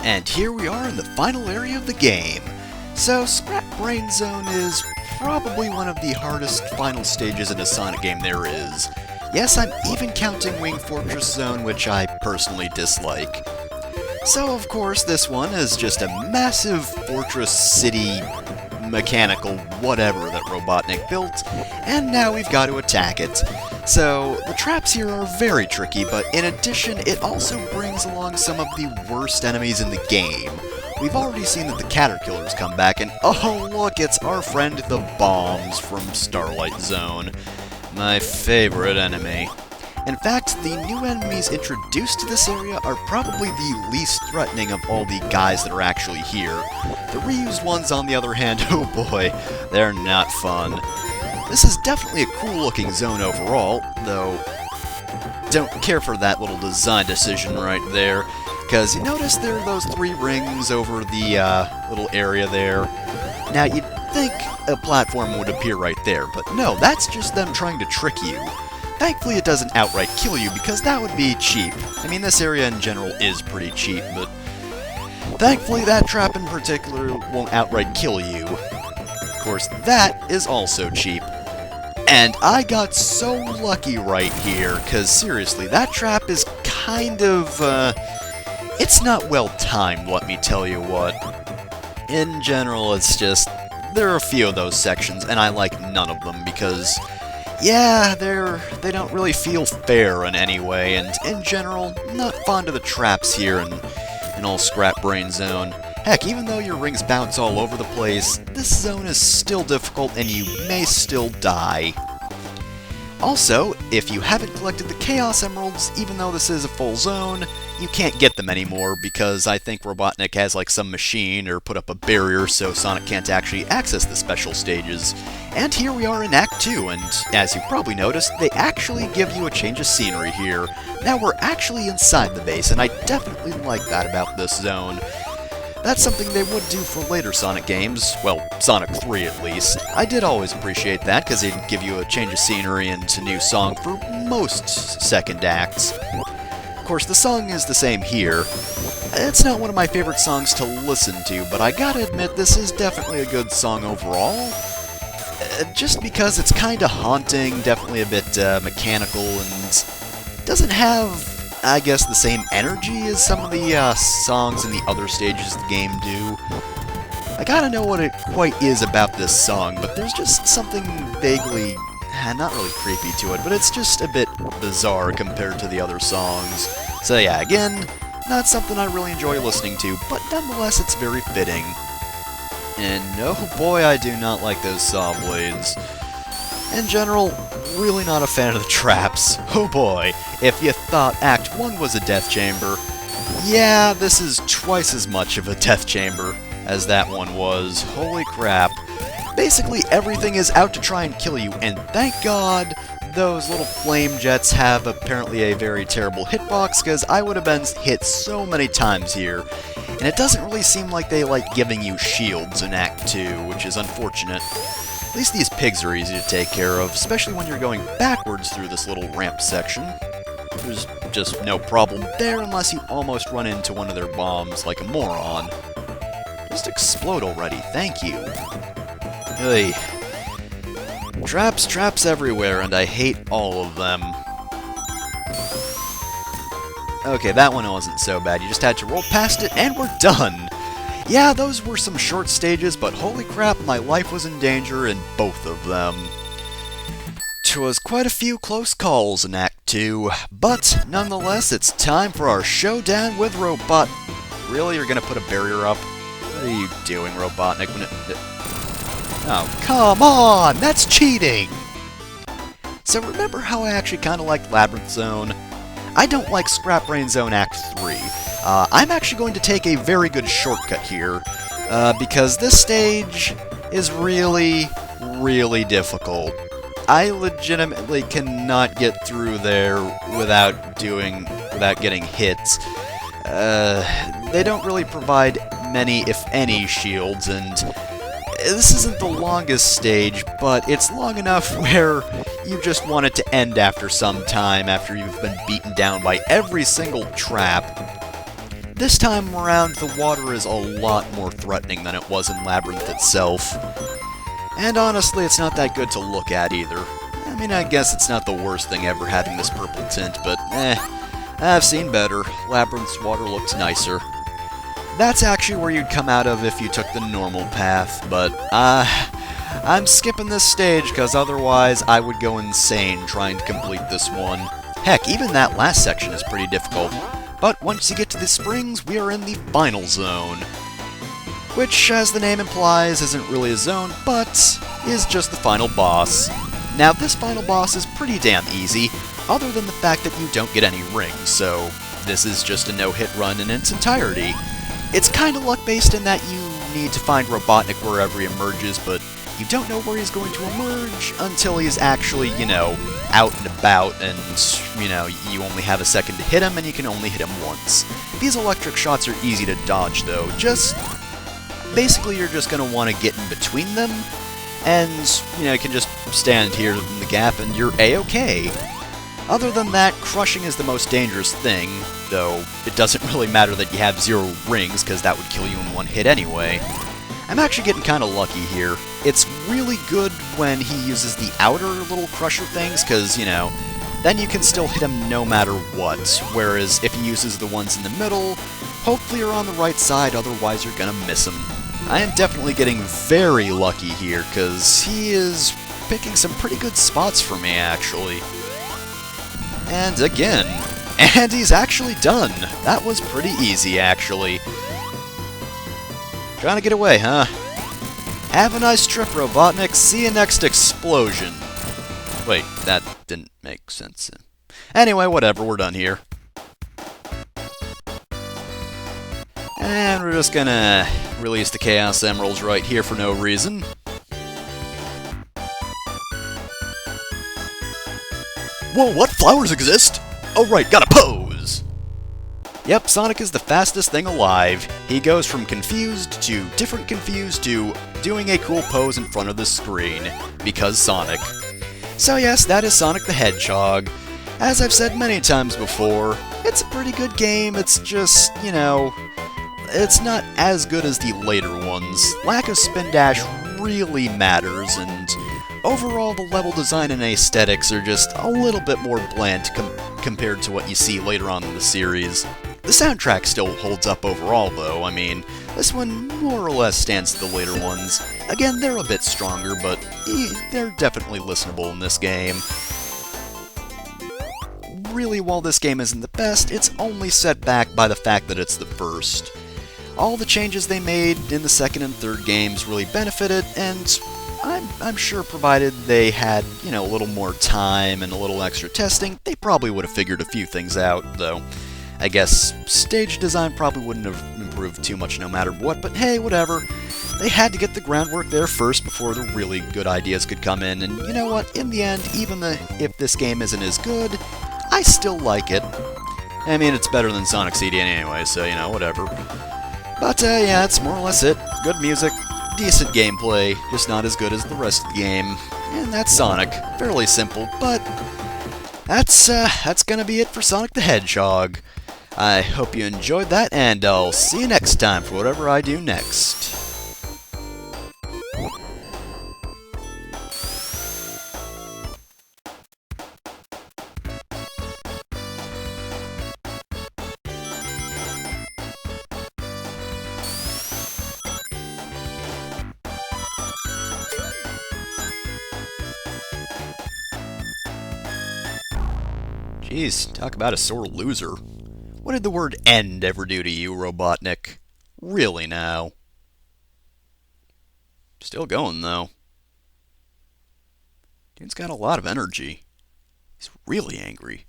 And here we are in the final area of the game. So, Scrap Brain Zone is probably one of the hardest final stages in a Sonic game there is. Yes, I'm even counting Wing Fortress Zone, which I personally dislike. So, of course, this one is just a massive fortress city mechanical whatever that Robotnik built, and now we've got to attack it. So, the traps here are very tricky, but in addition, it also brings along some of the worst enemies in the game. We've already seen that the Caterpillars come back, and oh look, it's our friend the Bombs from Starlight Zone. My favorite enemy. In fact, the new enemies introduced to this area are probably the least threatening of all the guys that are actually here. The reused ones, on the other hand, oh boy, they're not fun. This is definitely a cool-looking zone overall, though don't care for that little design decision right there, because you notice there are those 3 rings over the little area there. Now, you'd think a platform would appear right there, but no, that's just them trying to trick you. Thankfully, it doesn't outright kill you, because that would be cheap. I mean, this area in general is pretty cheap, but thankfully that trap in particular won't outright kill you. Of course, that is also cheap. And I got so lucky right here, because seriously, that trap is kind of, it's not well timed, let me tell you what. In general, it's just, there are a few of those sections, and I like none of them, because yeah, they don't really feel fair in any way, and in general, not fond of the traps here in all Scrap Brain Zone. Heck, even though your rings bounce all over the place, this zone is still difficult and you may still die. Also, if you haven't collected the Chaos Emeralds, even though this is a full zone, you can't get them anymore because I think Robotnik has like some machine or put up a barrier so Sonic can't actually access the special stages. And here we are in Act 2, and as you probably noticed, they actually give you a change of scenery here. Now we're actually inside the base, and I definitely like that about this zone. That's something they would do for later Sonic games, well, Sonic 3 at least. I did always appreciate that, because they'd give you a change of scenery and a new song for most second acts. Of course, the song is the same here. It's not one of my favorite songs to listen to, but I gotta admit this is definitely a good song overall. Just because it's kinda haunting, definitely a bit mechanical, and doesn't have, I guess, the same energy as some of the songs in the other stages of the game do. I gotta know what it quite is about this song, but there's just something vaguely, not really creepy to it, but it's just a bit bizarre compared to the other songs. So yeah, again, not something I really enjoy listening to, but nonetheless it's very fitting. And oh boy, I do not like those saw blades. In general, really not a fan of the traps. Oh boy, if you thought Act 1 was a death chamber, yeah, this is twice as much of a death chamber as that one was. Holy crap. Basically, everything is out to try and kill you, and thank God those little flame jets have apparently a very terrible hitbox, because I would have been hit so many times here. And it doesn't really seem like they like giving you shields in Act 2, which is unfortunate. At least these pigs are easy to take care of, especially when you're going backwards through this little ramp section. There's just no problem there unless you almost run into one of their bombs like a moron. Just explode already, thank you. Hey. Traps everywhere, and I hate all of them. Okay, that one wasn't so bad. You just had to roll past it, and we're done! Yeah, those were some short stages, but holy crap, my life was in danger in both of them. 'Twas quite a few close calls in Act 2, but nonetheless, it's time for our showdown with Robot... Really? You're gonna put a barrier up? What are you doing, Robotnik? Oh, come on! That's cheating! So remember how I actually kinda liked Labyrinth Zone? I don't like Scrap Brain Zone Act 3. I'm actually going to take a very good shortcut here, because this stage is really, really difficult. I legitimately cannot get through there without getting hit. They don't really provide many, if any, shields, and this isn't the longest stage, but it's long enough where you just want it to end after some time, after you've been beaten down by every single trap. This time around, the water is a lot more threatening than it was in Labyrinth itself. And honestly, it's not that good to look at either. I mean, I guess it's not the worst thing ever having this purple tint, but I've seen better. Labyrinth's water looks nicer. That's actually where you'd come out of if you took the normal path, but I'm skipping this stage because otherwise I would go insane trying to complete this one. Heck, even that last section is pretty difficult. But once you get to the springs, we are in the final zone. Which, as the name implies, isn't really a zone, but is just the final boss. Now, this final boss is pretty damn easy, other than the fact that you don't get any rings, so this is just a no-hit run in its entirety. It's kinda luck-based in that you need to find Robotnik wherever he emerges, but you don't know where he's going to emerge until he's actually, out and about, and, you only have a second to hit him, and you can only hit him once. These electric shots are easy to dodge, though. Basically, you're just going to want to get in between them, and, you can just stand here in the gap, and you're A-okay. Other than that, crushing is the most dangerous thing, though it doesn't really matter that you have 0 rings, because that would kill you in one hit anyway. I'm actually getting kind of lucky here. It's really good when he uses the outer little crusher things, because, then you can still hit him no matter what, whereas if he uses the ones in the middle, hopefully you're on the right side, otherwise you're gonna miss him. I am definitely getting very lucky here, because he is picking some pretty good spots for me, actually. And again, and he's actually done. That was pretty easy, actually. Trying to get away, huh? Have a nice trip, Robotnik. See you next explosion. Wait, that didn't make sense. Anyway, whatever, we're done here. And we're just gonna release the Chaos Emeralds right here for no reason. Whoa, what? Flowers exist? Oh right, gotta pose! Yep, Sonic is the fastest thing alive. He goes from confused to different confused to doing a cool pose in front of the screen. Because Sonic. So yes, that is Sonic the Hedgehog. As I've said many times before, it's a pretty good game, it's just, it's not as good as the later ones. Lack of spin dash really matters, and overall the level design and aesthetics are just a little bit more bland compared to what you see later on in the series. The soundtrack still holds up overall, though. I mean, this one more or less stands to the later ones. Again, they're a bit stronger, but they're definitely listenable in this game. Really, while this game isn't the best, it's only set back by the fact that it's the first. All the changes they made in the second and third games really benefited, and I'm sure provided they had, a little more time and a little extra testing, they probably would have figured a few things out, though. I guess stage design probably wouldn't have improved too much no matter what, but hey, whatever. They had to get the groundwork there first before the really good ideas could come in, and you know what, in the end, even if this game isn't as good, I still like it. I mean, it's better than Sonic CD anyway, so, whatever. But, yeah, that's more or less it. Good music, decent gameplay, just not as good as the rest of the game. And that's Sonic. Fairly simple, but that's gonna be it for Sonic the Hedgehog. I hope you enjoyed that, and I'll see you next time for whatever I do next. Jeez, talk about a sore loser. What did the word end ever do to you, Robotnik? Really now? Still going, though. Dude's got a lot of energy. He's really angry.